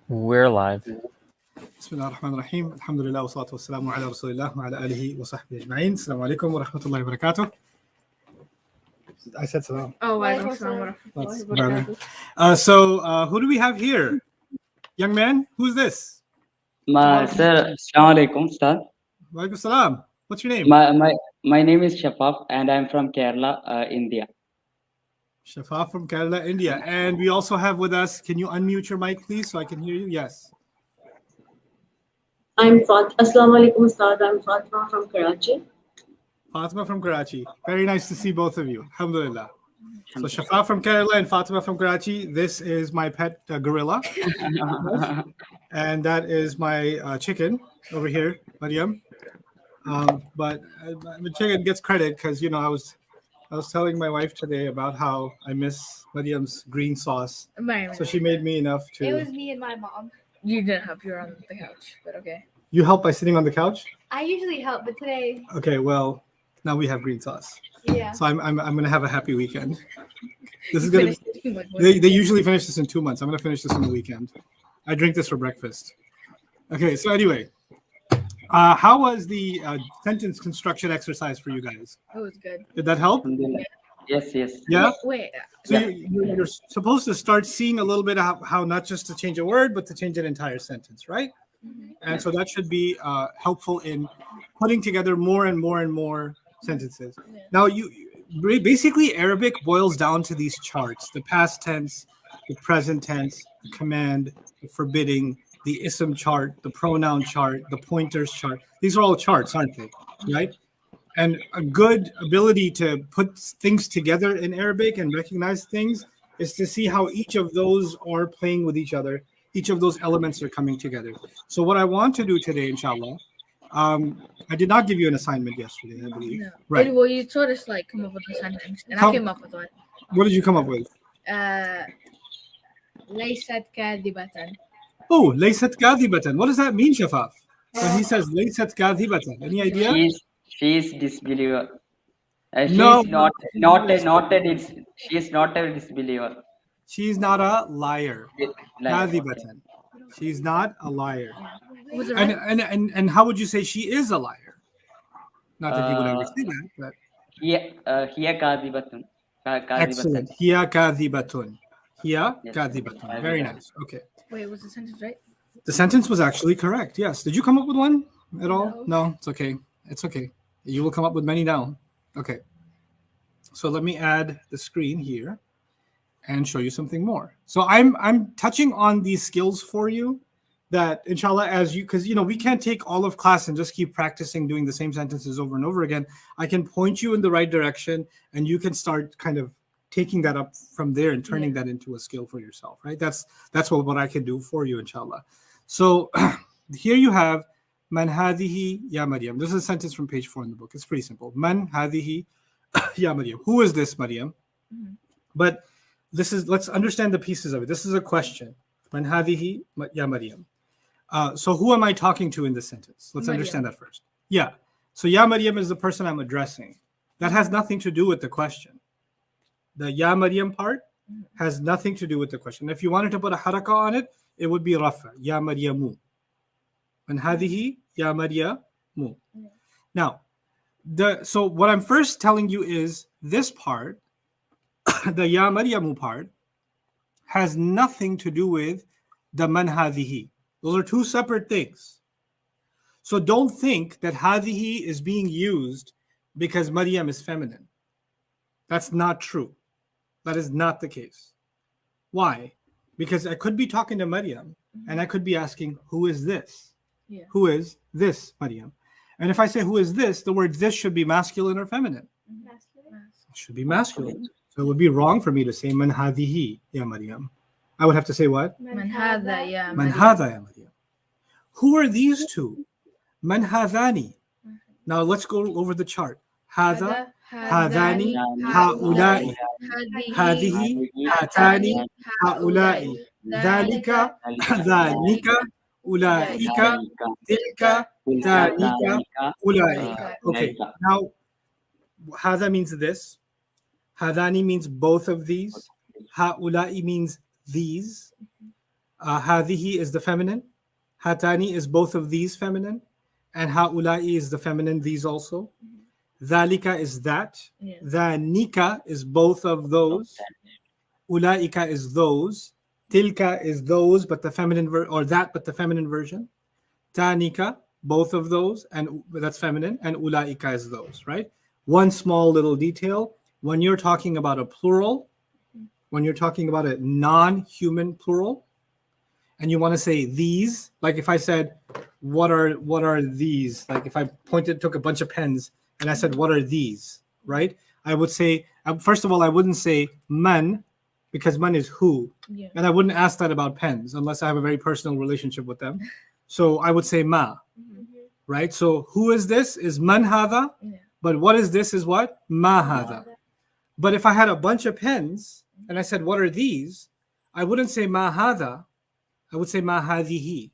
We're live. بسم الله الرحمن الرحيم الحمد لله والصلاة والسلام على رسول الله وعلى آله وصحبه أجمعين السلام عليكم ورحمة الله وبركاته. I said salam. Oh, walaikum assalam wa That's rahmatullahi better. wa barakatuh. So who do we have here? Young man, who's this? Sir, Assalamu alaikum, sir. Walaikum salam. What's your name? My name is Shafaf and I'm from Kerala, India. Shafa from Kerala, India. And we also have with us, can you unmute your mic, please, so I can hear you? Yes. Assalamu alaikum, Ustad. I'm Fatima from Karachi. Fatima from Karachi. Very nice to see both of you. Alhamdulillah. So Shafa from Kerala and Fatima from Karachi. This is my pet gorilla. And that is my chicken over here, Mariam. But the chicken gets credit because, you know, I was telling my wife today about how I miss Mariam's green sauce. So she made me enough to... It was me and my mom. You didn't help. You were on the couch, but okay. You help by sitting on the couch? I usually help, but today... Okay, well, now we have green sauce. Yeah. So I'm going to have a happy weekend. This is going to... They usually finish this in 2 months. I'm going to finish this on the weekend. I drink this for breakfast. Okay, so anyway. How was the sentence construction exercise for you guys? It was good. Did that help? Yes. Yeah? Wait. So you're supposed to start seeing a little bit of how not just to change a word, but to change an entire sentence, right? Mm-hmm. And so that should be helpful in putting together more and more and more sentences. Yeah. Now, basically Arabic boils down to these charts: the past tense, the present tense, the command, the forbidding, the ism chart, the pronoun chart, the pointers chart. These are all charts, aren't they? Right? And a good ability to put things together in Arabic and recognize things is to see how each of those are playing with each other. Each of those elements are coming together. So what I want to do today, inshallah, I did not give you an assignment yesterday, I believe. No. Right. Well, you told us like come up with a sentence, and I came up with one. What did you come up with? ليست كاذبة. Oh, laysat kadhibatan. What does that mean, Shafaf? When he says laysat kadhibatan, any idea? She is disbeliever. She No. is she is not a disbeliever. She's not a liar. Like, Kadhibatan. She's not a liar. Was it right? And how would you say she is a liar? Not that you would ever say that, but Hiya kadhibatun. excellent. Hiya kadhibatun. Hiya Yes. kadhibatun. Very nice. Okay. Wait, was the sentence right? The sentence was actually correct. Yes. Did you come up with one at all? No, it's okay. It's okay. You will come up with many now. Okay. So let me add the screen here and show you something more. So I'm touching on these skills for you that inshallah, as you, because you know we can't take all of class and just keep practicing doing the same sentences over and over again. I can point you in the right direction and you can start kind of taking that up from there and turning that into a skill for yourself, right? That's what I can do for you, inshallah. So here you have man hadihi ya Maryam. This is a sentence from page 4 in the book. It's pretty simple. Man hadihi ya Maryam. Who is this Maryam? Mm-hmm. But let's understand the pieces of it. This is a question. Man hadihi ya Maryam. So who am I talking to in this sentence? Let's understand that first. Yeah. So ya Maryam is the person I'm addressing. That has nothing to do with the question. The ya Maryam part has nothing to do with the question. If you wanted to put a haraka on it, it would be rafa. Ya Maryamu. Man hadihi ya Maryamu. Now, so what I'm first telling you is this part, the ya Maryamu part, has nothing to do with the man hadihi. Those are two separate things. So don't think that hadihi is being used because Maryam is feminine. That's not true. That is not the case. Why? Because I could be talking to Maryam and I could be asking, who is this? Yeah. Who is this Maryam? And if I say, who is this, the word this should be masculine or feminine? Masculine. It should be masculine. So it would be wrong for me to say, man hadihi ya Maryam. I would have to say what? Man hadha ya Man Maryam. hadha ya Maryam. Who are these two? Man hadani. Now let's go over the chart. Hadha, hadani, haulai, hadihi, hatani, haulai, dhalika, dhanika, ulaika, tilka, dhanika, ulaika. Okay, now hadha means this. Hadani means both of these. Haulai means these. Hadihi is the feminine. Hatani is both of these feminine. And haulai is the feminine, these also. Dhalika is that. Yeah. Dhanika is both of those. Ulaika is those. Tilka is those, but the feminine or that, but the feminine version. Tanika, both of those, and that's feminine, and ulaika is those, right? One small little detail: when you're talking about a plural, when you're talking about a non-human plural, and you want to say these, like if I said, what are these? Like if I took a bunch of pens, and I said, what are these? Right? I would say, first of all, I wouldn't say man, because man is who. Yeah. And I wouldn't ask that about pens unless I have a very personal relationship with them. So I would say ma, right? So who is this? Is man hadha. Yeah. But what is this? Is what? Ma hadha. But if I had a bunch of pens and I said, what are these? I wouldn't say ma hadha. I would say ma hadihi.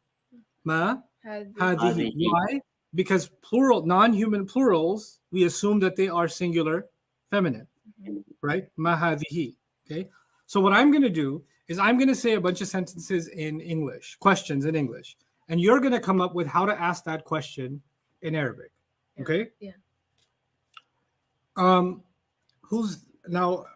Ma hadihi. Hadihi. Why? Because plural, non-human plurals, we assume that they are singular feminine, right? Ma hadihi. Okay. So what I'm going to do is I'm going to say a bunch of sentences in English, questions in English, and you're going to come up with how to ask that question in Arabic. Okay? Yeah. Who's now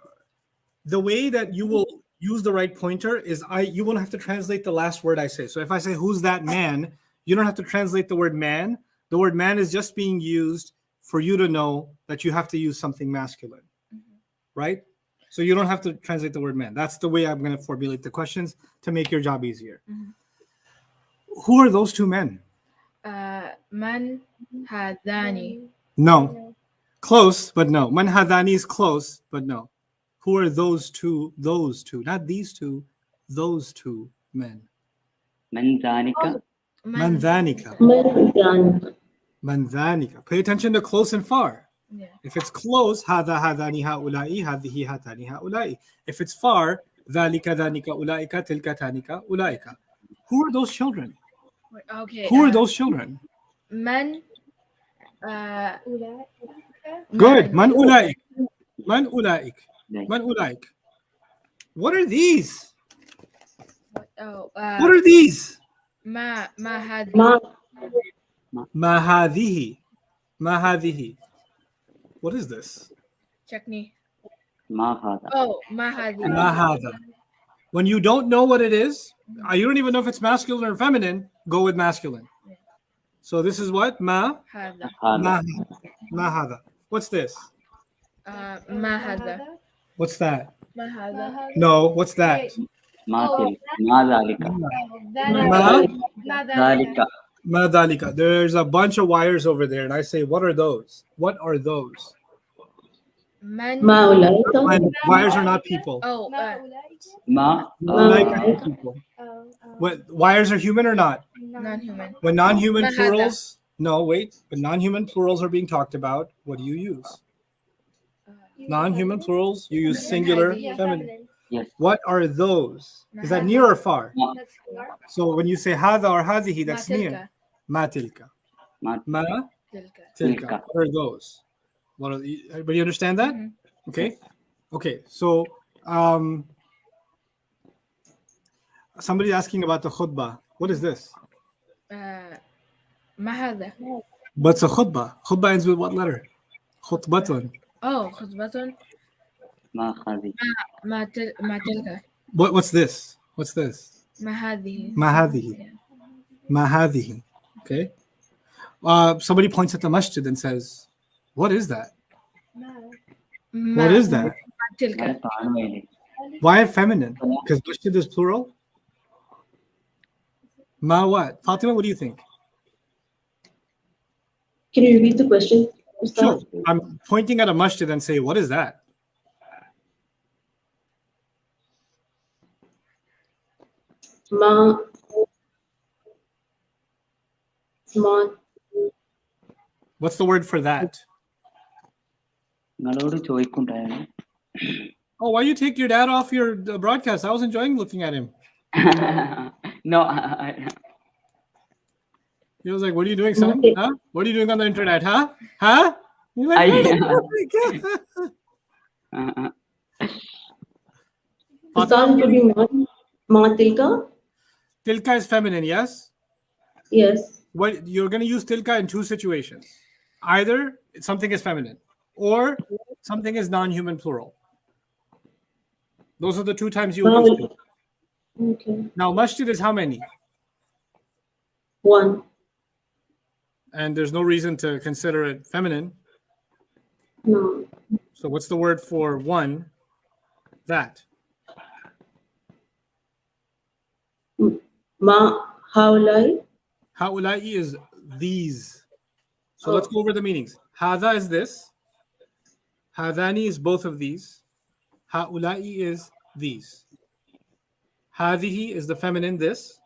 the way that you will use the right pointer is you won't have to translate the last word I say. So if I say who's that man, you don't have to translate the word man. The word man is just being used for you to know that you have to use something masculine. Right? So you don't have to translate the word man. That's the way I'm going to formulate the questions to make your job easier. Who are those two men? Man hadani. No. Close, but no. Man hadani is close, but no. Who are those two? Those two. Not these two. Those two men. Man dhanika. Mandhanika. Mandhanika. Mandhanika. Pay attention to close and far. Yeah. If it's close, hadha hadani haulai, hadhihi hatani haulai. If it's far, dhalika dhanika ulaika, tilka tanika ulaika. Who are those children? Okay. Who are those children? Man. Good. Man ulaik. Man ulaik. Man ulaik. What are these? Oh. What are these? Ma had. Ma. Ma hadhihi. Ma hadhihi. What is this? Chutney. Ma hada. Oh, mahadi. Ma hadha. When you don't know what it is, you don't even know if it's masculine or feminine, go with masculine. Yeah. So this is what? Ma Hada. ma, Hada. ma hadha. What's this? Mahada. What's that? Mahada. No, what's that? Ma til. Ma dhalika. Ma Dhalika. ma dalika. There's a bunch of wires over there, and I say, what are those? What are those? Man. Ma ulaika. And wires are not people. Oh. Ma. Like people. What, wires are human or not? Non-human. When non-human Mahada. plurals, no, wait. When non-human plurals are being talked about, what do you use? Non-human plurals, you use singular feminine. Yes. What are those? Is that near or far? Ma. So when you say hada or hadihi, that's Matilka. near. Ma tilka. Ma. Ma Tilka. tilka. Tilka. What are those? What are everybody understand that? Mhm. Okay. Okay. So somebody asking about the khutbah. What is this? Mahada. What's a khutbah? Khutbah ends with what letter? Khutbatun. Oh, khutbatun. Ma khadi. Matilka. What's this? What's this? Mahadi. Mahadihi. Mahadihi. Okay. Somebody points at the masjid and says, what is that? What is that? Matilka. Why feminine? Because masjid is plural? Ma what? Fatima, what do you think? Can you repeat the question? Sure. Ustad? I'm pointing at a masjid and say, what is that? Ma. Ma. What's the word for that? നിങ്ങളോട് ചോദിക്കുണ്ടായിരുന്നു. Oh, why you take your dad off your broadcast? I was enjoying looking at him. No. He was like, what are you doing, son? Okay. Huh? What are you doing on the internet? Huh? Huh? You're like, I- oh my God. Ustad, could be Ma. Ma tilka? Tilka is feminine, yes? Yes. What you're going to use tilka in two situations. Either something is feminine or something is non-human plural. Those are the two times you will use tilka. Okay. Now, masjid is how many? 1. And there's no reason to consider it feminine. No. So what's the word for one? That. Ma haulai. Haulai is these. So let's go over the meanings. Hada is this. Hadani is both of these. Haulai is these. Hadihi is the feminine this.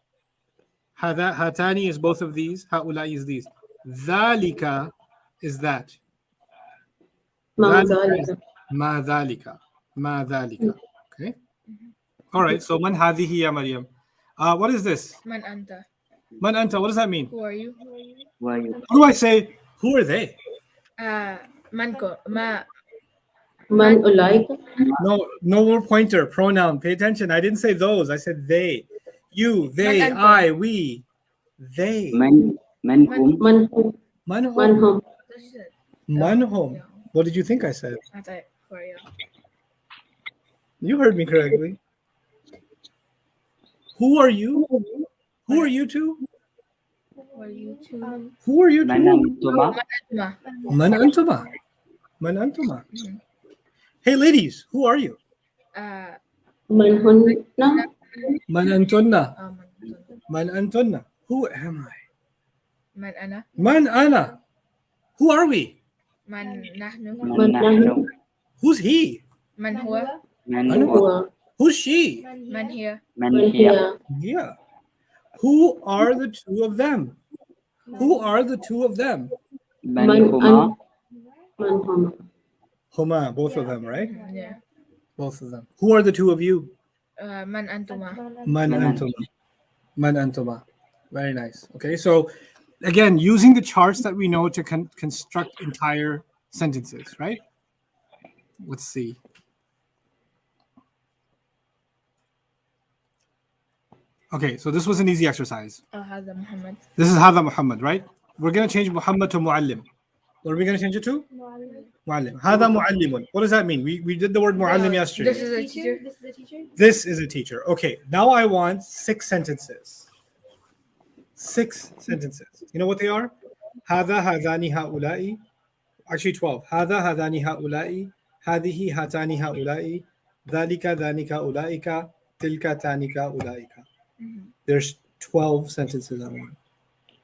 Hatani is both of these. Haulai is these. Dhalika is that. Ma Dhalika is zalika. Ma dhalika. Ma dhalika. Okay. All right. So man hadihi ya Maryam. What is this? Man anta. Man anta. What does that mean? Who are you? Who are you? How do I say? Who are they? Man ko. Ma. Man ulaika. No more pointer. Pronoun. Pay attention. I didn't say those. I said they. You. They. Man anta. I. We. They. Man whom? Man hum. Man Man home. hum. That's it. Man home. What did you think I said? I thought who are you? You heard me correctly. Who are you? Who are you two? Who are you two? Who are you Man two? antuma? Ma. Man antuma. Man antuma. Mhm. Hey ladies, who are you? Man hunna. Man antunna. Man. Man antunna. Who am I? Man ana. Man ana. Who are we? Man nahnu. Man nahnu? Who's he? Man huwa. Man Anu? huwa? Huwa. Who's she? Man here. Man Man hiya? hiya. Yeah. Who are the two of them? Who are the two of them? Man Man huma? Man hum. Huma, both of them, right? Yeah. Both of them. Who are the two of you? Man antuma. Man Man antuma. Man antuma. Very nice. Okay, so again, using the charts that we know to construct entire sentences, right? Let's see. Okay, so this was an easy exercise. Oh, Hada Muhammad. This is Hada Muhammad, right? We're going to change Muhammad to Muallim. What are we going to change it to? Muallim. Hada Muallimun. What does that mean? We did the word Muallim yesterday. This is a teacher. This is a teacher. Okay, now I want 6 sentences. 6 sentences. You know what they are? Hada hadani haulai. Actually 12. Hada hadani haulai. Hadihi hatani haulai. Dhalika dhanika ulaika. Tilka tanika ulaika. There's 12 sentences I want.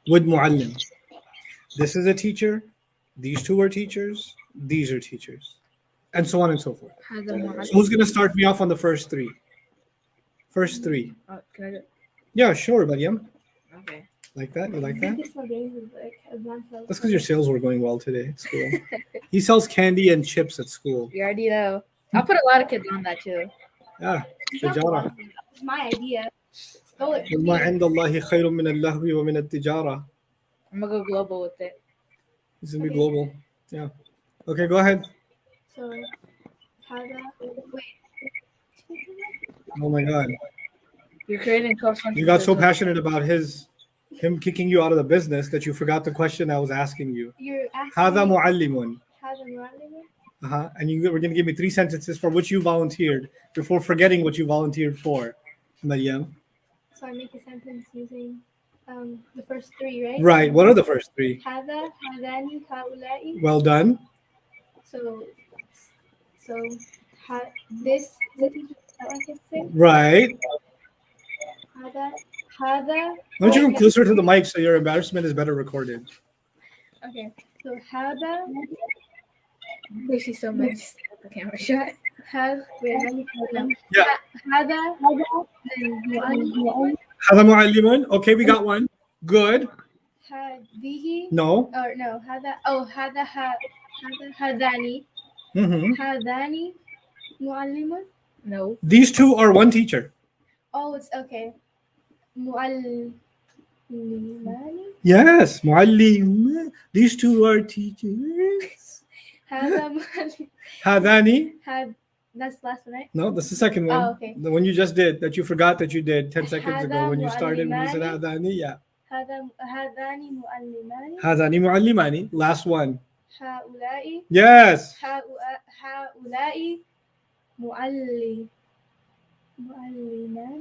With Muallim. This is a teacher. These two are teachers. These are teachers. And so on and so forth. Hada So Muhammad. who's going to start me off on the first 3? First 3. Can I do? Yeah, sure, Maryam. Okay. Like that? You like that? That's because your sales were going well today at school. He sells candy and chips at school. You already know. I'll put a lot of kids on that too. Yeah. تجارة. It's my idea. Stole it from وما me. عند الله خير من اللهو ومن التجارة. I'm gonna go global with it. He's gonna be global. Yeah. Okay, go ahead. So, Hada. Wait. Oh my God. You're creating close friends. You got so passionate about him kicking you out of the business that you forgot the question I was asking you. You're asking. هذا me, معلم. Hada Muallimun? And you were gonna give me 3 sentences for which you volunteered before forgetting what you volunteered for, Maryam. So I make a sentence using the first 3, right? Right. What are the first 3? Hada, Hadani, Haulai. Well done. So, this is a teacher. Is that what I can say? Right. Hada. Why don't you come closer to the mic so your embarrassment is better recorded? Okay. So Hada. Lucy so much. The camera shot. Wait, let me tell them. Yeah. Hada. Then Muallimun. هذا معلم. Okay, we got one. Good. Hadihi. No. Or no, Hada. Oh, Hada. Hadani. Mm-hmm. Hadani. Muallimun. No. These 2 are one teacher. Oh, it's okay. Muallimani. Yes, معلم. These 2 are teachers. Hada Muallim. هذاني. That's the last one, right? No, that's the second one. Oh, okay. The one you just did that you forgot that you did 10 seconds ago هذا when you started. When you said معلمان. هذاني, yeah. هذان معلمان. هذاني معلماني. Last one. هؤلاء Yes. هؤلاء معلمان.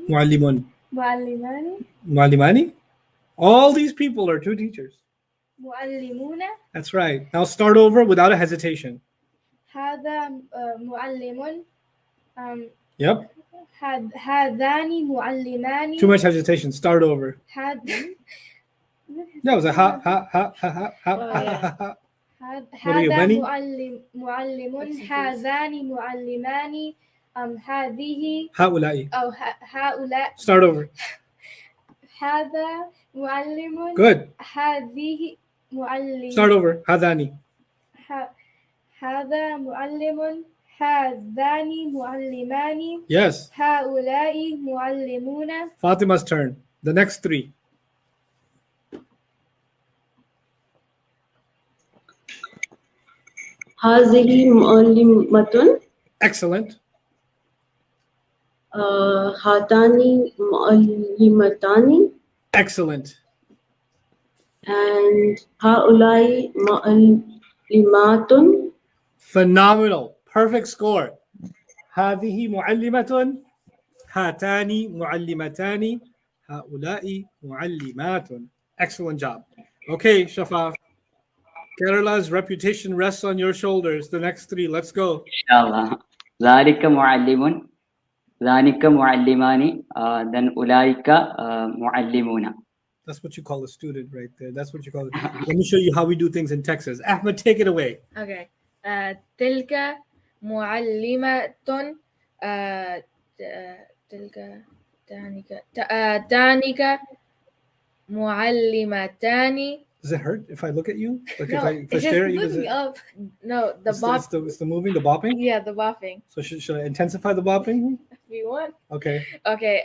معلمون. معلمان. معلماني. All these people are two teachers. معلمون. That's right. Now start over without a hesitation. هذا معلم. Yep. هذان معلمان. Too much hesitation. Start over. No, it was a ha ha ha ha ha ha ha ha. What are you, هذا Benny? معلم. هذان معلمان. هذه هؤلاء. أو هؤلاء. Start over. هذا معلم. Good. هذه معلم. Start over. هذاني. هذا معلم. هذان معلمان. Yes. هؤلاء معلمون. Fatima's turn. The next three. هذه معلمة. Excellent. هاتان معلمتان. Excellent. And هؤلاء معلمات. Phenomenal. Perfect score. هذه معلمة. هاتان معلمتان. هؤلاء معلمات. Excellent job. Okay, Shafaf. Kerala's reputation rests on your shoulders. The next three. Let's go. Inshallah. ذلك معلم. ذلك معلمان. Then أولئك معلمون. That's what you call a student right there. That's what you call it. Let me show you how we do things in Texas. Ahmed, take it away. Okay. تلك معلمة. تلك تانك معلمتان. Does it hurt if I look at you? Like No, if I it's stare at just you? Does moving it, up. No, the it's, bop. it's the moving, the bopping? Yeah, the bopping. So should I intensify the bopping? If you want. Okay. Okay.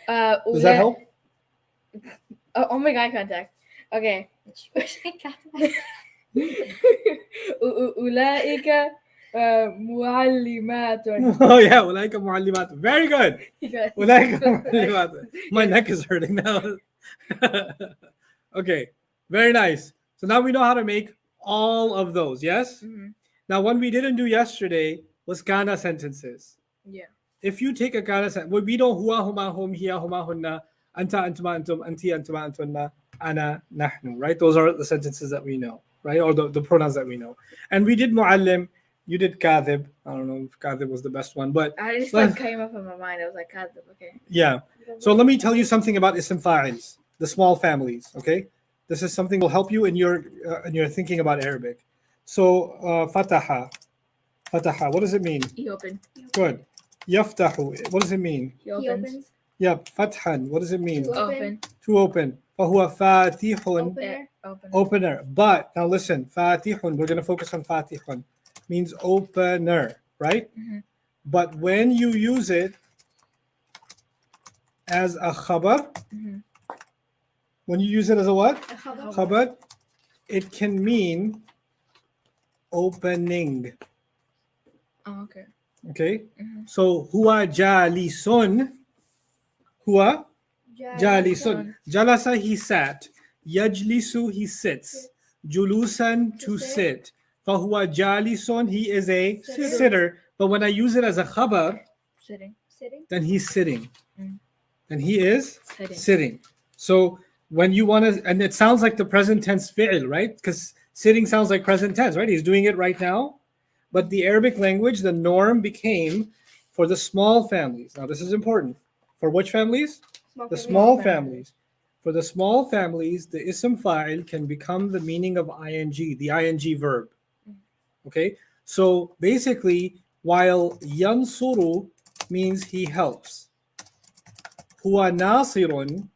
Does that help? Oh my god, contact. Okay. أولئك معلمات. Oh yeah, أولئك معلمات. Very good. Good. أولئك معلمات. My neck is hurting now. Okay, very nice. So now we know how to make all of those, yes? Mhm. Now, one we didn't do yesterday was kana sentences. Yeah. If you take a kana sentence, well, we know huwa, huma, hum, hiya, huma, hunna, anta, antuma, antum, anti, antuma, antunna, ana, nahnu, right? Those are the sentences that we know, right? Or the pronouns that we know. And we did mu'allim, you did kadhib. I don't know if kadhib was the best one, but I just like came up in my mind. I was like, God, okay. yeah. So let me tell you something about ism fa'ils, the small families, okay? This is something will help you in your thinking about Arabic. So fataha, what does it mean? He opened. Good. Yaftahu, what does it mean? He He opens. opens. Yep, fathan, what does it mean? To Open. To open. Fahuwa fatihun, Opener. Open. opener. But now listen, fatihun, we're going to focus on fatihun, means opener, right? Mhm. But when you use it as a khabar, Mhm. when you use it as a what? A khabar. Khabar, it can mean opening. Oh, okay. Okay? Mhm. So huwa jalisun. Huwa jalisun. Jalasa, he sat. Yajlisu, he sits. Julusan, to sit. Fahuwa jalisun, he is a Sitter. sitter. But when I use it as a khabar, Sitting. Sitting. then he's sitting. Mm. Then he is Sitting. sitting. So when you want to, and it sounds like the present tense fi'l, right? Because sitting sounds like present tense, right? He's doing it right now. But the Arabic language, the norm became for the small families. Now, this is important. For which families? The small families. For the small families, the ism fa'il can become the meaning of ing, the ing verb. Okay? So basically, while yansuru means he helps, huwa nasirun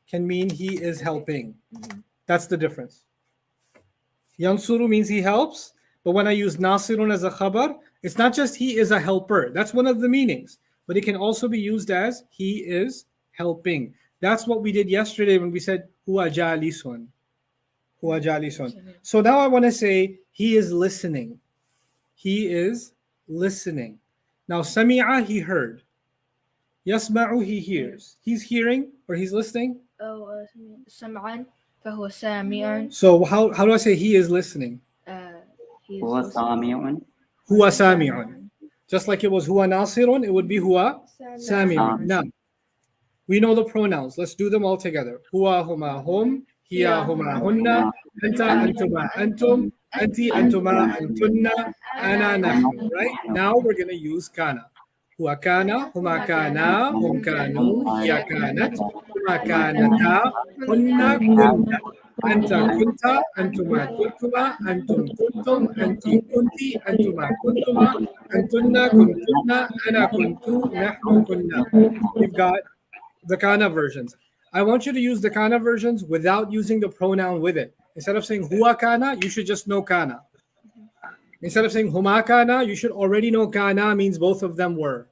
can mean he is helping. Mhm. That's the difference. Yansuru means he helps, but when I use nasirun as a khabar, it's not just he is a helper. That's one of the meanings, but it can also be used as he is helping. That's what we did yesterday when we said huwa jalisun. Huwa jalisun. So now I want to say he is listening. He is listening. Now, sami'a, he heard. Yasma'u, he hears. He's hearing or he's listening. أو سمعا فهو سامع. So how do I say he is listening? He is هو listening. سامع. Huwa sami'un. Just like it was huwa nasirun, it would be huwa sami'un. Now, we know the pronouns. Let's do them all together. Huwa, huma, hum. Hiya, huma, hunna. Anta, antuma, antum. Anti, antuma, antunna. Ana, nahnu. Right? Now we're going to use kana. Huwa kana, huma kana, hum kanu, hiya kanat, huma kanata, hunna kunna. Anta kunta, antuma kuntuma, antum kuntum, anti kunti, antuma kuntuma, antunna kuntunna, ana kuntu, nahnu kunna. We've got the kana versions. I want you to use the kana versions without using the pronoun with it. Instead of saying huwa kana, you should just know kana. Instead of saying huma kana, you should already know kana means both of them were.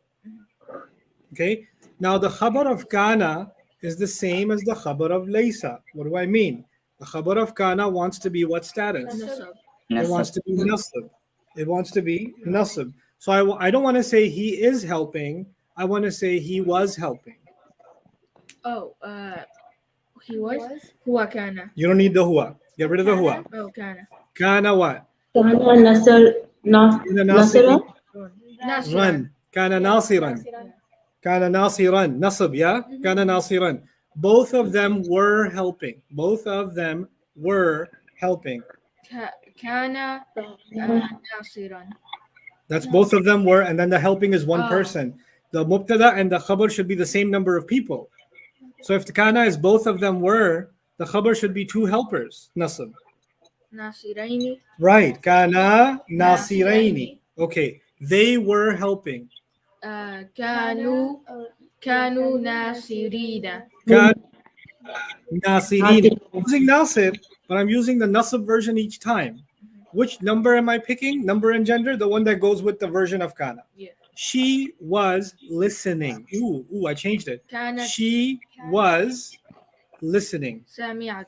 Okay? Now the khabar of kana is the same as the khabar of laysa. What do I mean? The khabar of kana wants to be what status? It wants to be nasib. It wants to be nasib. So I don't want to say he is helping. I want to say he was helping. Oh, he was. هو كان. You don't need the huwa. Get rid of the huwa. Oh, كان. Kana what? Kana Nasira. Run. Kana nasiran. Kana nasiran. Nasib, yeah? Kana nasiran. Both of them were helping. Both of them were helping. كان ناصرا. That's both of them were, and then the helping is one Oh. person. The mubtada and the khabar should be the same number of people. So if the kana is both of them were, the khabar should be two helpers. Nasib. ناصرين. Right. Kana nasiraini. Okay. They were helping. كانوا ناصرين. Kan nasirin. I'm using nasir, but I'm using the nasib version each time. Which number am I picking? Number and gender? The one that goes with the version of kana. Yeah. She was listening. Ooh, I changed it. كانت She was listening. سامعة.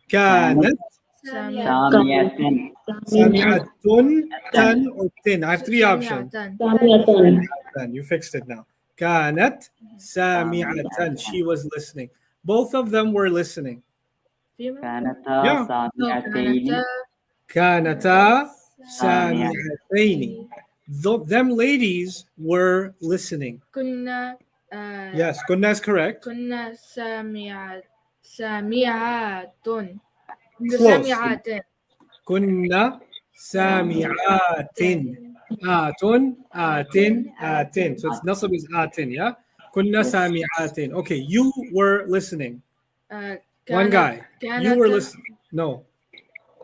كانت سامية. سامعة tan or tin. I have three options. Samiyatan. Then you fixed it now. كانت سامعة. She was listening. Both of them were listening. كانتا ساميتين. كانتا سامعتين. Them ladies were listening. كنا Yes, kunna is correct. كنا سامعات. سامعات. Close. سامعات. كنا سامعات. آتن. So it's nasab is atin, yeah? كنا سامعات. Okay, you were listening. One guy. You were listening. No.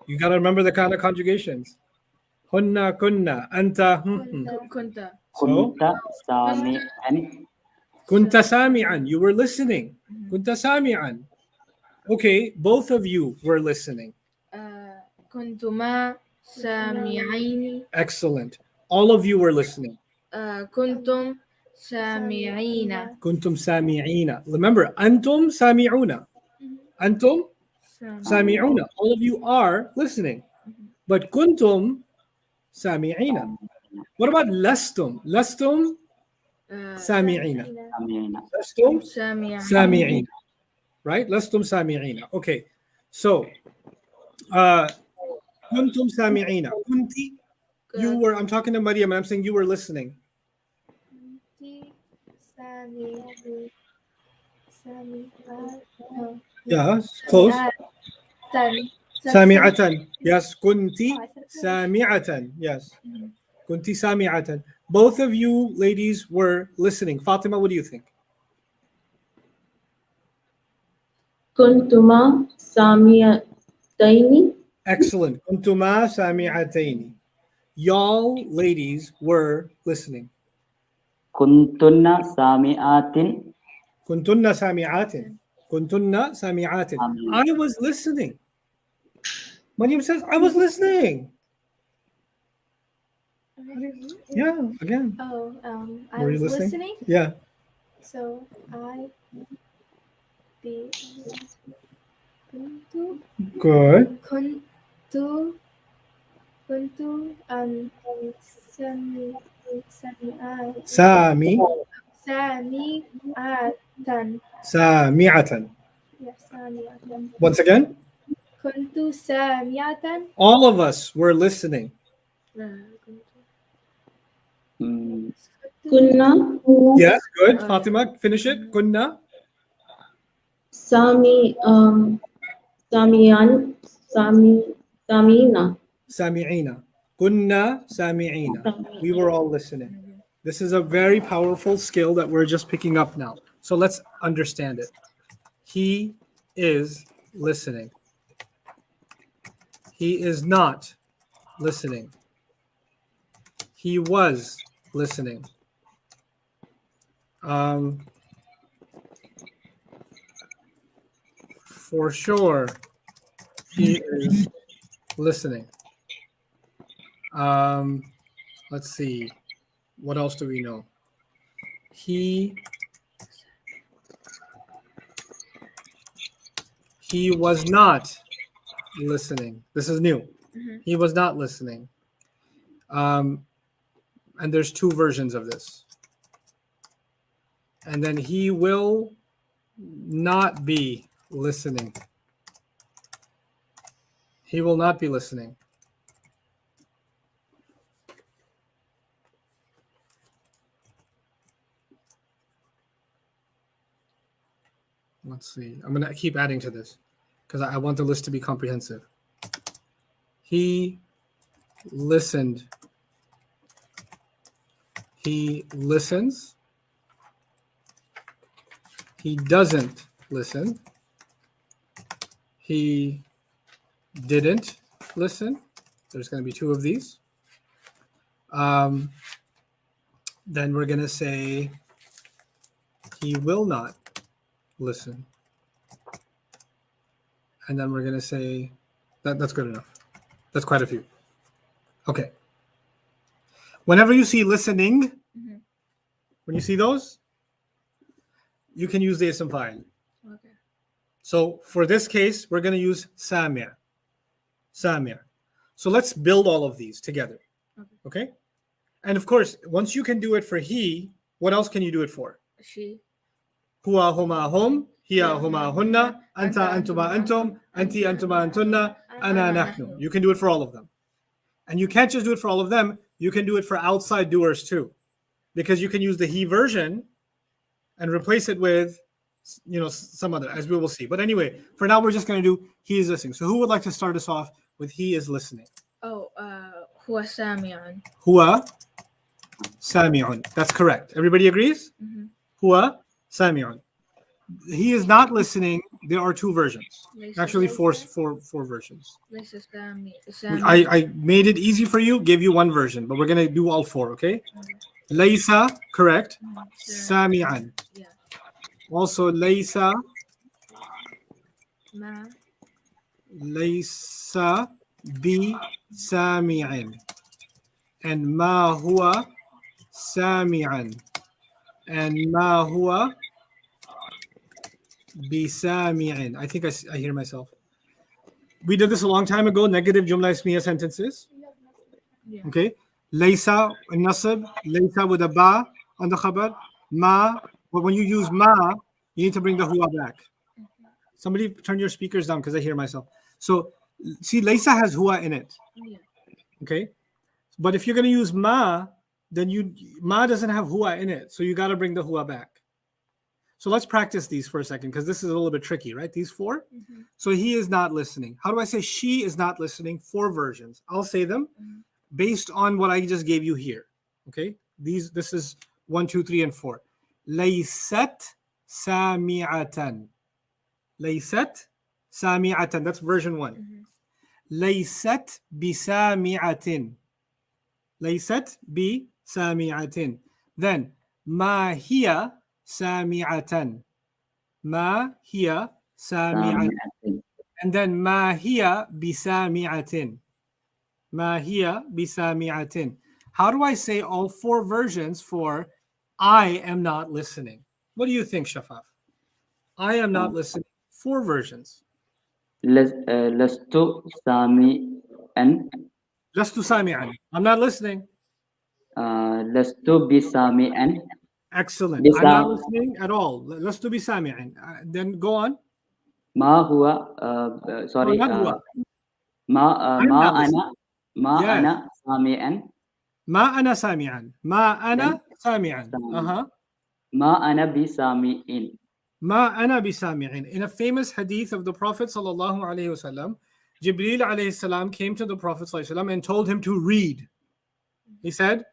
You got to remember the kind of conjugations. Hunna, kunna, anta. كنت. So, كنت سامعا. kunta sami'an. You were listening. Kunta sami'an. Okay, both of you were listening. كنتما سامعين. Excellent. All of you were listening. كنتم سامعين. Kuntum sami'ina. Remember, antum sami'una. Antum sami'una. All of you are listening. But kuntum sami'ina. What about lastum? Lastum sami'ina. Lastum سامعين. sami'ina. Right? Lastum sami'ina. Okay. So, kuntum sami'ina. Kunti, you were, I'm talking to Maryam and I'm saying you were listening. Yeah, close. Sami'atan. Yes, kunti sami'atan. Yes. Kunti sami'atan. Both of you ladies were listening. Fatima, what do you think? Kuntuma Samiyataini. Excellent. Kuntuma sami'ataini. Y'all ladies were listening. كنتن سامعات. Kuntunna sami'atin. Kuntunna sami'atin. I was listening. Maryam says, I was listening. Yeah, again. Oh, I Were you was listening? listening. Yeah. So I be kuntu Good. kuntu كنت سمي سميعة سامي سامعة سامعة. سامعة Once again, كنت سامعة all of us were listening. Mm, Kunna Yes, good. Fatima, finish it. Kunna Sami Samian Samina. sami'ina. Kunna sami'ina. We were all listening. This is a very powerful skill that we're just picking up now. So let's understand it. He is listening. He is not listening. He was listening. For sure, he is listening. Let's see. What else do we know? He was not listening. This is new. He was not listening. And there's two versions of this. And then he will not be listening. He will not be listening. Let's see. I'm going to keep adding to this because I want the list to be comprehensive. He listened. He listens. He doesn't listen. He didn't listen. There's going to be two of these. Then we're going to say he will not listen. And then we're going to say that's good enough. That's quite a few. Okay. Whenever you see listening, when you see those, you can use the ism fa'il. Okay. So for this case, we're going to use sami'. Sami'. So let's build all of these together. Okay? And of course, once you can do it for he, what else can you do it for? She. Huwa huma hum, hiya huma hunna, anta antuma antum, anti antuma antunna, ana nahnu. You can do it for all of them. And you can't just do it for all of them, you can do it for outside doers too. Because you can use the he version and replace it with, some other, as we will see. But anyway, for now, we're just going to do he is listening. So who would like to start us off with he is listening? Oh, هو سامع. Huwa sami'un. That's correct. Everybody agrees? Huwa sami'un. He is not listening. There are two versions. Actually, four versions. ليس سامي. I made it easy for you, gave you one version, but we're going to do all four, okay? Laysa, correct. Sami'an. Yeah. Also, laysa ما. laysa bi sami'an. And ma huwa sami'an. And ma huwa bi sami'an. I think I hear myself. We did this a long time ago, negative jumla ismiya sentences. Yeah. Okay. Laysa nasab, laysa with a ba on the khabar. Ma, but when you use ma, you need to bring the huwa back. Somebody turn your speakers down because I hear myself. So see, laysa has huwa in it. Yeah. Okay. But if you're going to use ma, then ma doesn't have huwa in it. So you got to bring the huwa back. So let's practice these for a second because this is a little bit tricky, right? These four. So he is not listening. How do I say she is not listening? Four versions. I'll say them based on what I just gave you here. Okay. This is 1, 2, 3, and 4. Laysat sami'atan. Laysat sami'atan. That's version 1. Laysat bisami'atin. Laysat bisami'atin. Then ma hiya sami'atan. Ma hiya sami'atan. And then ma hiya bisami'atin. Ma hiya bisami'atin. How do I say all four versions for I am not listening? What do you think, Shafaf? I am not listening. Four versions. Lastu sami'an. Lastu sami'an. I'm not listening. Lastu bisami'an. Excellent. Bisa. I'm not listening at all. Lastu bi sami'an. Then go on. Ma huwa. Sorry. No, not huwa. Ma I'm ma not ana listening. ma Yes. ana sami'an. Ma ana sami'an. Ma ana sami'an. Uh-huh. Ma ana bisami'in. Ma ana bisami'in. In a famous hadith of the Prophet sallallahu alaihi wasallam, Jibreel alayhi salam came to the Prophet sallallahu alaihi wasallam and told him to read. He said,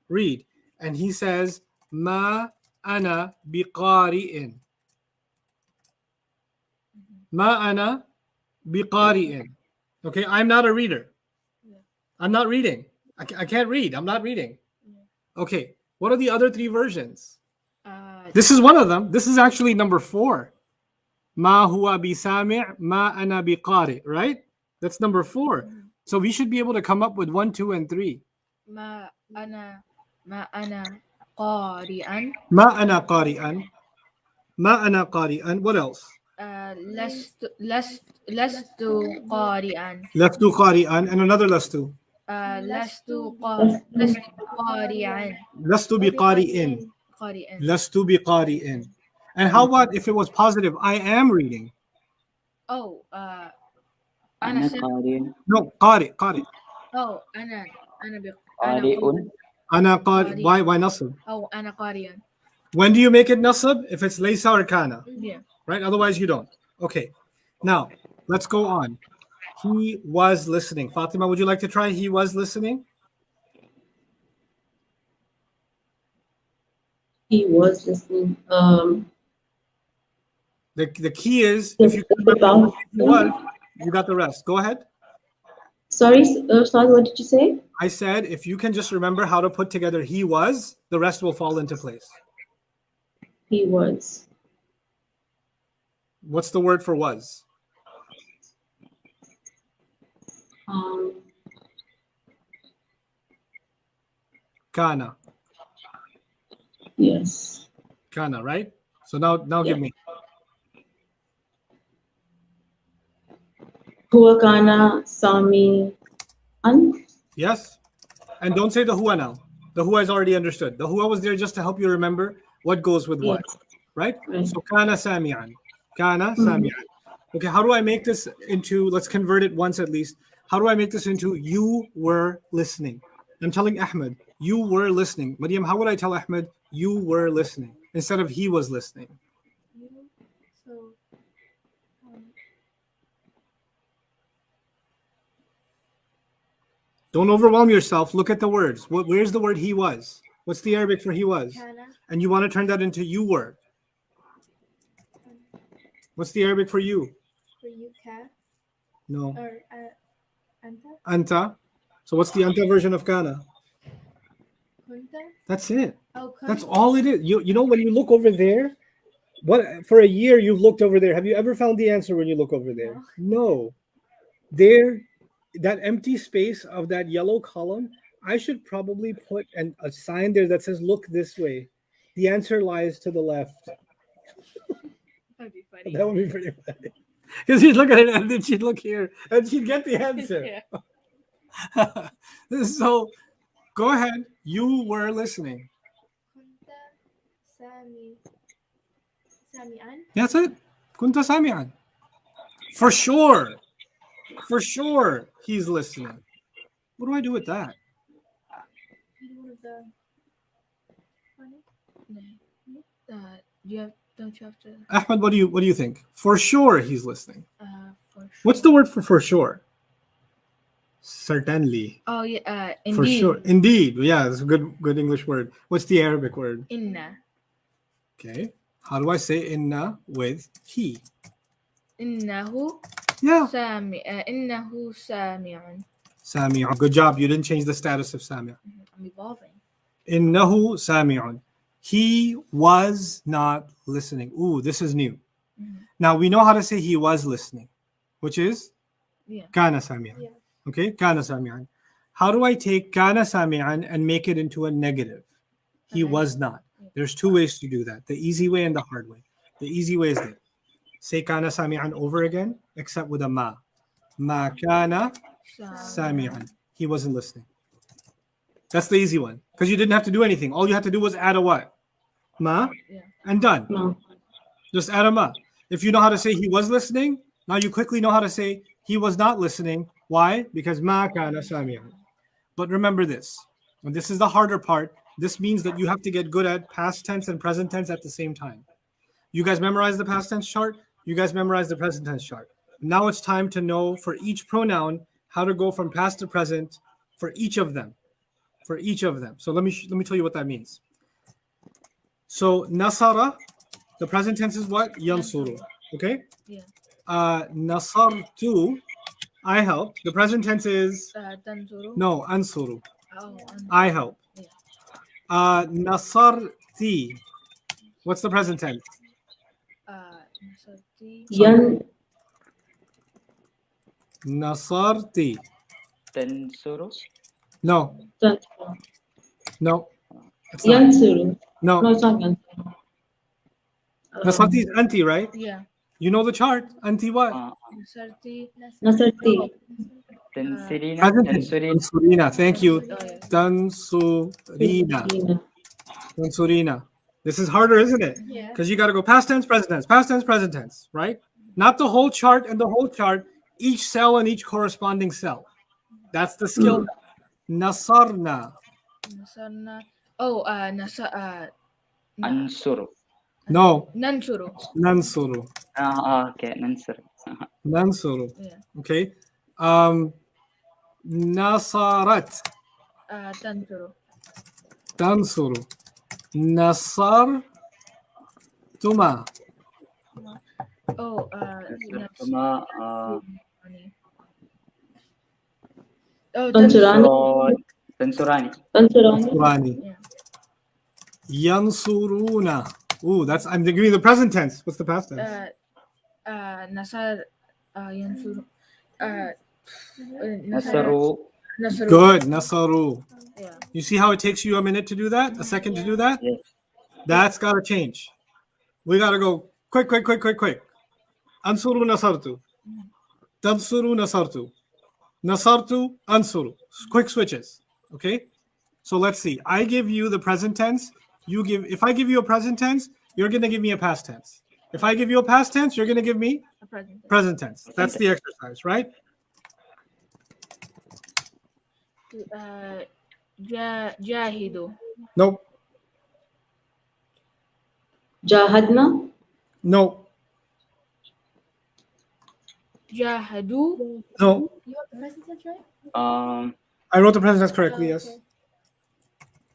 read. And he says, Ma ana biqari'in. Ma ana biqari'in. Okay, I'm not a reader. I'm not reading. I can't read. I'm not reading. Okay, what are the other three versions? This is one of them. This is actually number 4. Ma huwa bisami', ma ana biqari', right? That's number 4. So we should be able to come up with 1, 2, and 3. Ma ana qari'an. Ma ana qari'an. Ma ana qari'an. What else? Lastu qari'an. Lastu qari'an. And another lastu. Lastu qari'an. Lastu biqari'in. Qari'an. Lastu biqari'in. And how about if it was positive? I am reading. Oh, Ana ana qari'un. No, qari', qari'. oh ana Qari'un. Ana qari'. Why nasab? oh ana qari'an. When do you make it nasab? If it's laysa or kana, Yeah. right? Otherwise you don't. Okay. Now, let's go on. He was listening. Fatima, would you like to try he was listening? He was listening. The key is if you can remember what he was, you got the rest. Go ahead. Sorry, what did you say? I said if you can just remember how to put together he was, the rest will fall into place. He was. What's the word for was? Kana. Yes. Kana, right? So now give me. Huwa kana sami an. Yes. And don't say the huwa now. The huwa is already understood. The huwa was there just to help you remember what goes with what. Yes. Right? Right. So kana sami'an. Kana sami'an. Okay, how do I make this into, let's convert it once at least. How do I make this into you were listening? I'm telling Ahmed, you were listening. Maryam, how would I tell Ahmed you were listening instead of he was listening? So, Don't overwhelm yourself. Look at the words. Where's the word he was? What's the Arabic for he was? kana, And you want to turn that into you were. What's the Arabic for you? for you, ka, No. or anta, Anta. So what's the anta version of kana? kunta, That's it. oh, That's kunta. all it is. You know when you look over there, what for a year you've looked over there. Have you ever found the answer when you look over there? No. There, that empty space of that yellow column, I should probably put a sign there that says look this way. The answer lies to the left. That'd be funny. That would be pretty funny. Because you'd look at it and then she'd look here and she'd get the answer. Yeah. So go ahead. You were listening. Kunta sami'an. That's it. Kunta sami'an. For sure. For sure he's listening. What do I do with that? Read one of the funny. Don't you have to Ahmed, what do you think? For sure he's listening. for sure. What's the word for sure? Certainly. Oh yeah, For indeed. sure. Indeed. Yeah, it's a good English word. What's the Arabic word? Inna. Okay. How do I say inna with he? Innahu Yeah. innahu sami'un. Sami'un. Good job. You didn't change the status of Sami'. I'm evolving. Innahu sami'un. He was not listening. Ooh, this is new. Mhm. Now we know how to say he was listening, which is Yeah. kana sami'an. Yeah. Okay, kana sami'an. How do I take kana sami'an and make it into a negative? He Okay. was not. There's two ways to do that: the easy way and the hard way. The easy way is this: say kana sami'an over again, except with a ma. Ma kana sami'an. he wasn't listening. That's the easy one because you didn't have to do anything. All you had to do was add a what? Ma, Yeah. and done. No. Just add a ma. If you know how to say he was listening, now you quickly know how to say he was not listening. Why? Because ma kana sami'an. But remember this, and this is the harder part. This means that you have to get good at past tense and present tense at the same time. You guys memorize the past tense chart. You guys memorize the present tense chart. Now it's time to know for each pronoun how to go from past to present for each of them. For each of them. So let me tell you what that means. So nasara, the present tense is what? Yansuru. Okay? Yeah. Nasartu, I helped. The present tense is Tansuru. no, ansuru. Oh, I help. Yeah. Nasarti. What's the present tense? Nasarti. Yan. Nasarti. Tansuru. No, Tansuru. no. It's not. Yansuru. No, No. it's not Yansuru. Nasarti is anti, right? Yeah. You know the chart. Anti what? Nasarti. Nasarti. Tansirina. Present tense. Tansurina. Tansurina. Thank you. Oh, yeah. Tansurina. Tansirina. Tansurina. This is harder, isn't it? Yeah. Because you got to go past tense, present tense, past tense, present tense, right? Not the whole chart and the whole chart, each cell and each corresponding cell. That's the skill. Nasarna. Nasarna. Oh, Ansuru. No, Nansuru. Nansuru. Okay. Nansuru. Nansuru. Yeah. Okay. Nasarat. Tansuru. Tansuru. Nasar. Tuma. Oh, Tuma. Oh, Tansurani. Tansurani. Tansurani. Rani. Yeah. Yansuruna. Ooh, I'm giving you the present tense. What's the past tense? Nasar. Yansuru. Nasaru. Nasaru. Good. Nasaru. Yeah. You see how it takes you a minute to do that? A second to do that? Yes. That's got to change. We got to go quick. Ansuru nasartu. Tansuru nasartu. Nasartu ansuru. Quick switches. Okay? So let's see. I give you the present tense. If I give you a present tense, you're going to give me a past tense. If I give you a past tense, you're going to give me A present. present tense. That's the exercise, right? Jahidu. Nope. Jahadna. No. Jahadu. No. You have the present tense, right? I wrote the present tense correctly, yes. Okay.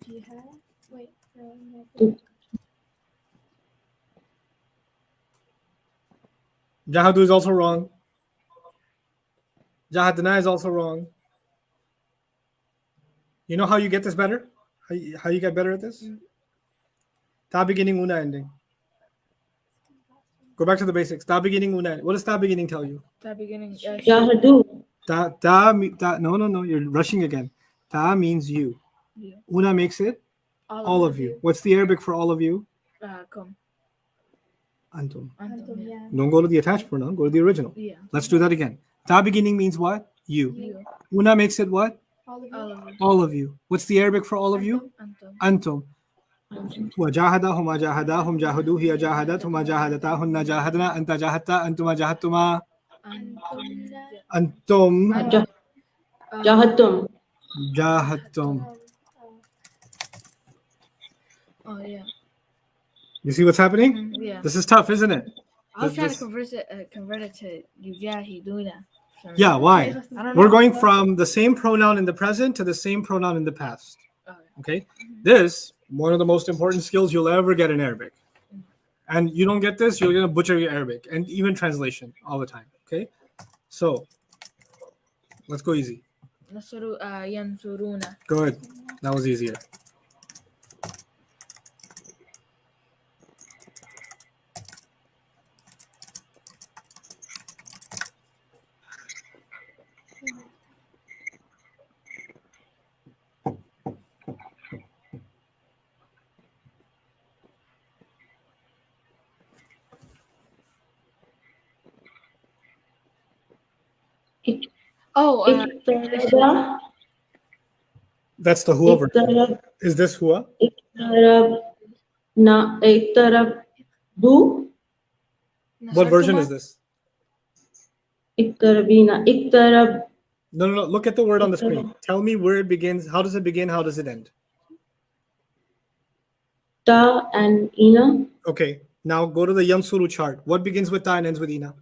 Jihad. Wait. Jahadu is also wrong. Jahadna is also wrong. You know how you get this better? How you get better at this? Ta beginning, una ending. Go back to the basics. Ta beginning, una ending. What does ta beginning tell you? The beginning. Jahadu. No. You're rushing again. Ta means you. Yeah. Una makes it all of you. What's the Arabic for all of you? Come. Antum. Antum. Yeah. Yeah. Don't go to the attached pronoun. Go to the original. Yeah. Let's do that again. Ta beginning means what? You. You. Una makes it what? All of you. All of you. All of you. What's the Arabic for all of you? Antum. Antum. وجاهدهما جاهداهم جاهدوا هي جاهدتهما جاهدتاهن جاهدنا أنت جاهدت أنتما جاهدتما أنتم Jahadtum. جاهدتم. Oh yeah. You see what's happening? Yeah. This is tough, isn't it? I was trying This- to convert it to Yujahiduna. Yeah, why? I don't know. We're going from the same pronoun in the present to the same pronoun in the past. Oh, Okay? This, one of the most important skills you'll ever get in Arabic. And you don't get this, you're going to butcher your Arabic and even translation all the time. Okay? So, let's go easy. Nasuru Yansuruna. Good. That was easier. Oh, Iktada. That's the huwa version. اقترب Is this huwa? اقترب بو What version is this? اقتربينا اقترب No. Look at the word on the screen. Tell me where it begins. How does it begin? How does it end? تا and ina. Okay. Now go to the yansuru chart. What begins with ta and ends with ina?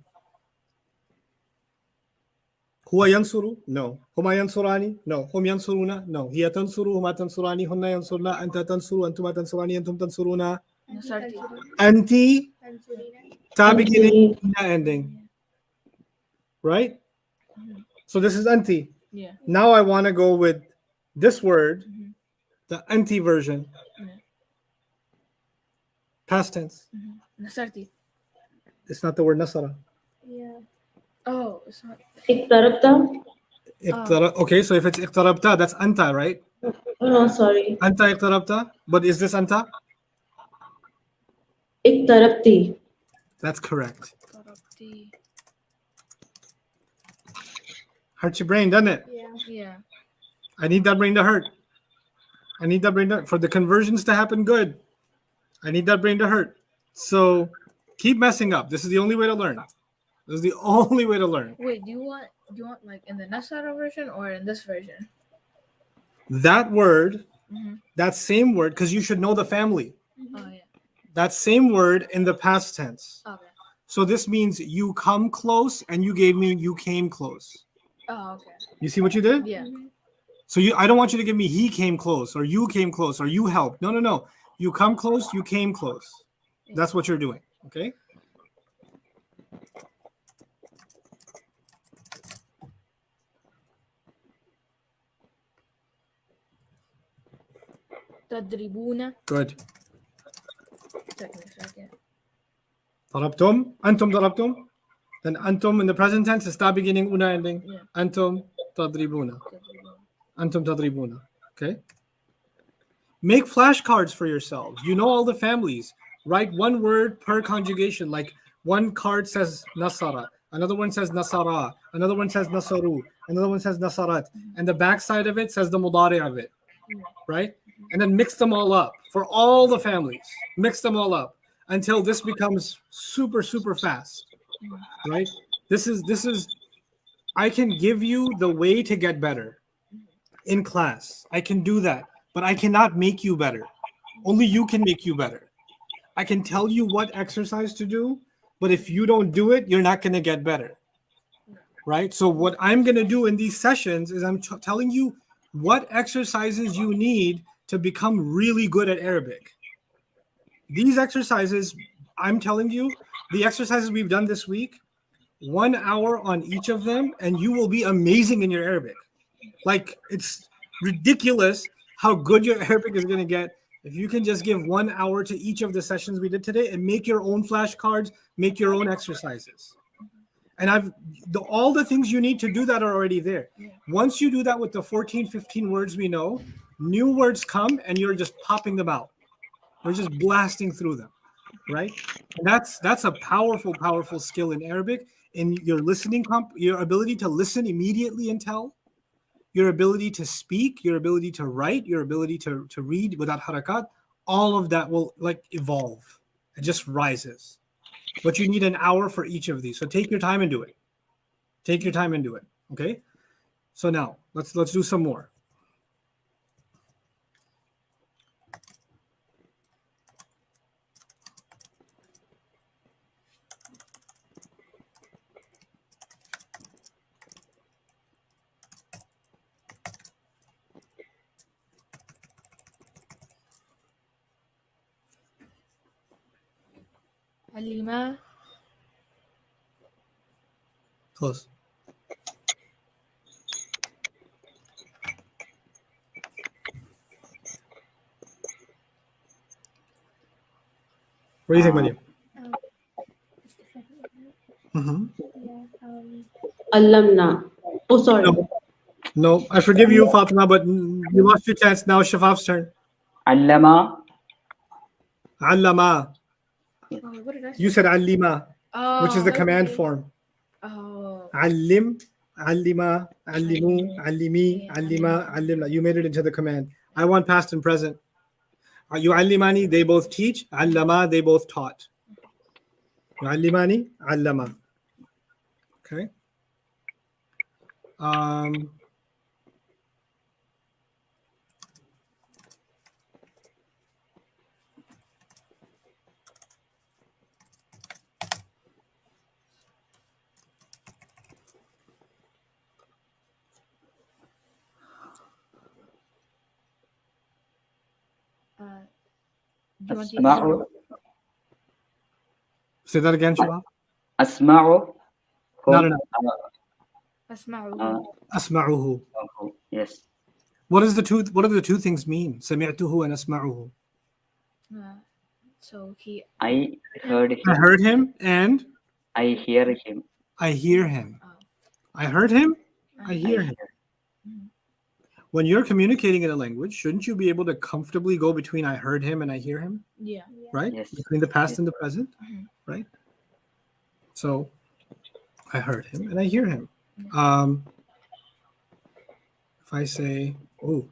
Huwa yansuru? No. Huma yansurani? No. Hum yansuruna? No. Hiya tansuru? Huma tansurani? Hunna yansurna? Anta tansuru? Antuma tansurani? Antum tansuruna? Nasarti. Anti? Tansurina. Ta beginning, ina ending. Right? So this is anti. Yeah. Now I want to go with this word, the anti version. Yeah. Past tense. Nasarti. It's not the word nasara. Yeah. Oh, it's not. اقتربت. Okay, so if it's iqtarabta, that's anta, right? Oh no, sorry. Anta iqtarabta. But is this anta? اقتربتي. That's correct. Tarabti. Hurt your brain, doesn't it? Yeah. Yeah. I need that brain to hurt. I need that brain to, for the conversions to happen good. I need that brain to hurt. So keep messing up. This is the only way to learn. This is the only way to learn. Wait, do you want like in the Nasara version or in this version? That word, Mm-hmm. that same word, because you should know the family. Oh yeah. That same word in the past tense. Okay. So this means you come close and you gave me you came close. Oh okay. You see what you did? Yeah. So I don't want you to give me he came close or you came close or you helped. No. You come close, you came close. That's what you're doing. Okay? Tadribuna. Good. Second. Darabtum. Antum darabtum. Then antum in the present tense is ta beginning, una ending. Yeah. Antum tadribuna. Tadribuna. Antum tadribuna. Okay? Make flashcards for yourselves. You know all the families. Write one word per conjugation. Like one card says nasara, another one says nasara, another one says nasaru, another one says nasarat, and the back side of it says the mudari of it. Right? And then mix them all up for all the families. Mix them all up until this becomes super, super fast. Right? This is I can give you the way to get better in class. I can do that, but I cannot make you better. Only you can make you better. I can tell you what exercise to do, but if you don't do it, you're not going to get better. Right? So what I'm going to do in these sessions is I'm telling you what exercises you need to become really good at Arabic. These exercises, I'm telling you, the exercises we've done this week, 1 hour on each of them, and you will be amazing in your Arabic. Like, it's ridiculous how good your Arabic is going to get if you can just give 1 hour to each of the sessions we did today and make your own flashcards, make your own exercises. And all the things you need to do that are already there. Once you do that with the 14, 15 words we know, new words come and you're just popping them out. You're just blasting through them, right? And that's a powerful, powerful skill in Arabic, in your listening, your ability to listen immediately and tell, your ability to speak, your ability to write, your ability to read without harakat. All of that will like evolve. It just rises. But you need an hour for each of these. So take your time and do it. Take your time and do it. Okay? So now let's do some more. Alima. Close. What do you think, Mariam? It's the second one. Mm-hmm. Yeah. Allamna. Oh, sorry. No, I forgive you, Fatima, but you lost your chance. Now Shafaf's turn. Allama. Allama. Oh, what did I say? You said allima, Oh, which is the okay. command form. Oh. Allim. Allima, allimu, allimi, allima, allimna. You made it into the command. I want past and present. Yu'allimani, they both teach. Allama, they both taught. Yu'allimani, allama. Okay. Do you want to أسمع Say that again, Shabab. أسمع Not enough. أسمعه. Asma'uhu. Yes. What are the two things mean? Sami'tuhu and asma'uhu. So he. I heard him. I heard him and I hear him. I hear him. Oh. I heard him, I I hear him. When you're communicating in a language, shouldn't you be able to comfortably go between I heard him and I hear him? Yeah. Right? Yes. Between the past Yes. and the present, Mhm. right? So I heard him and I hear him. If I say, oh,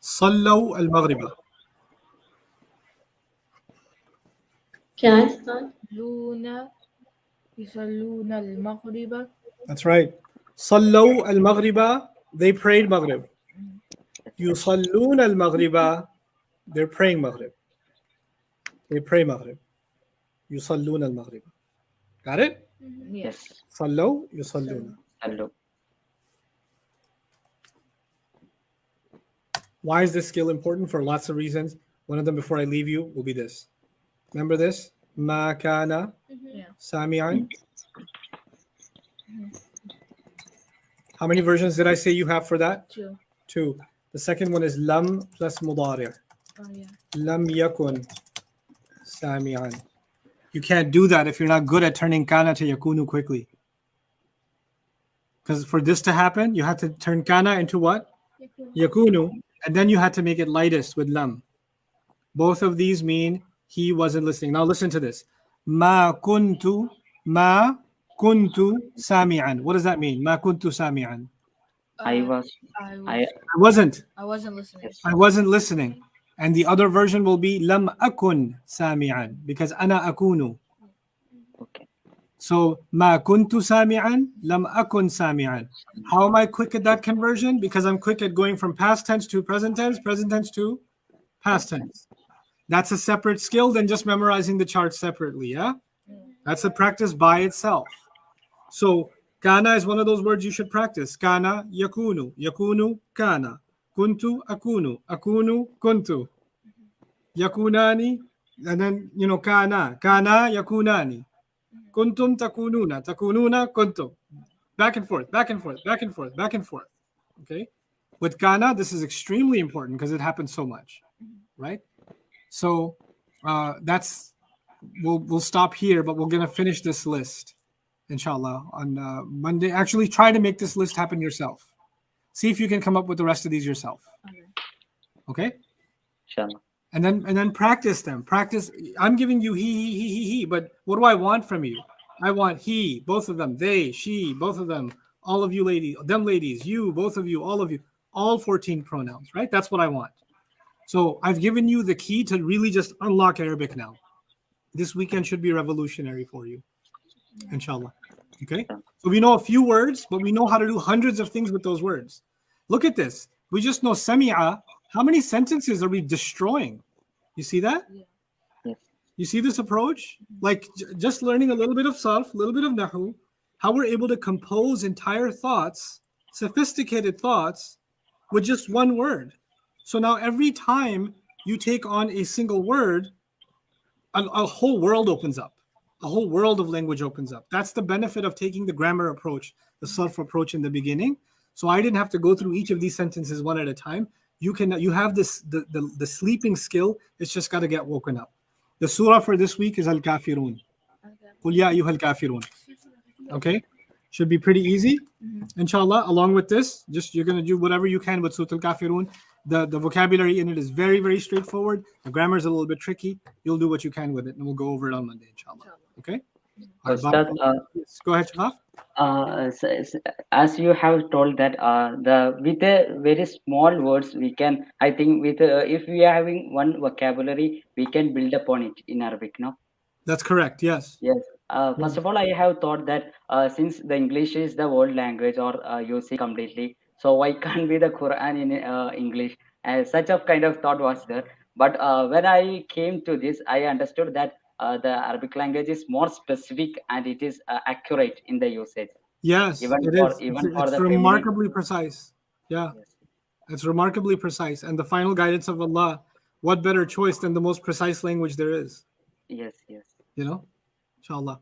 صلوا المغرب. Can I start? يصلون المغرب. That's right. صلوا المغرب. They prayed Maghrib. يصلون المغرب. They're praying Maghrib. They pray Maghrib. يصلون المغرب. Got it? Yeah. Yes. صلوا يصلون. Hello. Why is this skill important? For lots of reasons. One of them, before I leave you, will be this. Remember this? ما كان Yeah. سامعا. How many versions did I say you have for that? 2. 2. The second one is lam plus mudari'. Oh yeah. Lam yakun sami'an. You can't do that if you're not good at turning kana to yakunu quickly. Because for this to happen, you have to turn kana into what? Yakunu. And then you had to make it lightest with lam. Both of these mean he wasn't listening. Now listen to this. Ma kuntu sami'an. What does that mean? Ma kuntu sami'an. I wasn't. I wasn't listening. Yes. I wasn't listening. And the other version will be lam akun sami'an, because ana akunu. Okay. So ma kuntu sami'an, lam akun sami'an. How am I quick at that conversion? Because I'm quick at going from past tense to present tense to past tense. That's a separate skill than just memorizing the charts separately, yeah? That's a practice by itself. So kana is one of those words you should practice. Kana yakunu, yakunu kana, kuntu akunu, akunu kuntu, yakunani, and then kana yakunani, kuntum takununa, takununa kuntum. Back and forth, back and forth, back and forth, back and forth. Okay? With kana, this is extremely important because it happens so much, right? So that's we'll stop here, but we're gonna finish this list, inshallah, on Monday. Actually, try to make this list happen yourself. See if you can come up with the rest of these yourself. Okay? Inshallah. And then practice them. Practice. I'm giving you he, but what do I want from you? I want he, both of them, they, she, both of them, all of you ladies, them ladies, you, both of you, all 14 pronouns, right? That's what I want. So I've given you the key to really just unlock Arabic now. This weekend should be revolutionary for you, inshallah. Okay? So we know a few words, but we know how to do hundreds of things with those words. Look at this. We just know sami'a. How many sentences are we destroying? You see that? Yes. You see this approach? Like just learning a little bit of sarf, a little bit of nahu, how we're able to compose entire thoughts, sophisticated thoughts, with just one word. So now every time you take on a single word, a whole world opens up. A whole world of language opens up. That's the benefit of taking the grammar approach, the sarf approach in the beginning. So I didn't have to go through each of these sentences one at a time. You have this the sleeping skill. It's just got to get woken up. The surah for this week is Al-Kafirun. قُلْ يَا أَيُّهَا الْكَافِرُونَ. Okay, should be pretty easy, Mhm. inshallah. Along with this, just you're gonna do whatever you can with Surah Al-Kafirun. The vocabulary in it is very, very straightforward. The grammar is a little bit tricky. You'll do what you can with it, and we'll go over it on Monday, inshallah. Okay. All right, Ustad, yes, go ahead, Shafaf. As you have told that the with a very small words we can, I think with if we are having one vocabulary we can build upon it in Arabic, no? That's correct. Yes. Yes. First of all, I have thought that since the English is the world language or using completely, so why can't be the Quran in English? Such a kind of thought was there. But when I came to this, I understood that the Arabic language is more specific and it is accurate in the usage, Yes, even it for is. even for It's the feminine. remarkably precise. Yeah, Yes. it's remarkably precise. And the final guidance of Allah, what better choice than the most precise language there is? Yes. Yes. You know, inshallah.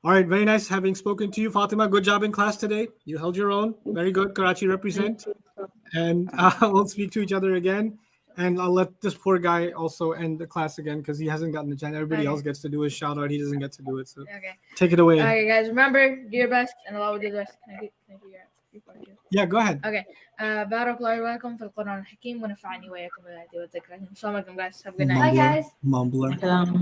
All right, very nice having spoken to you, Fatima. Good job in class today. You held your own. Very good. Karachi represent. And we'll speak to each other again. And I'll let this poor guy also end the class again because he hasn't gotten the chance. Everybody Okay. else gets to do his shout out. He doesn't get to do it. So Okay. take it away. Okay, guys, remember, do your best, and Allah will do the rest. Can I do your part too? Yeah, go ahead. Okay. بارك الله لكم في القرآن الحكيم ونفعني وإياكم بالآيات والذكر. السلام عليكم, guys. Have a good night. Bye, guys. Mumbler. Salam.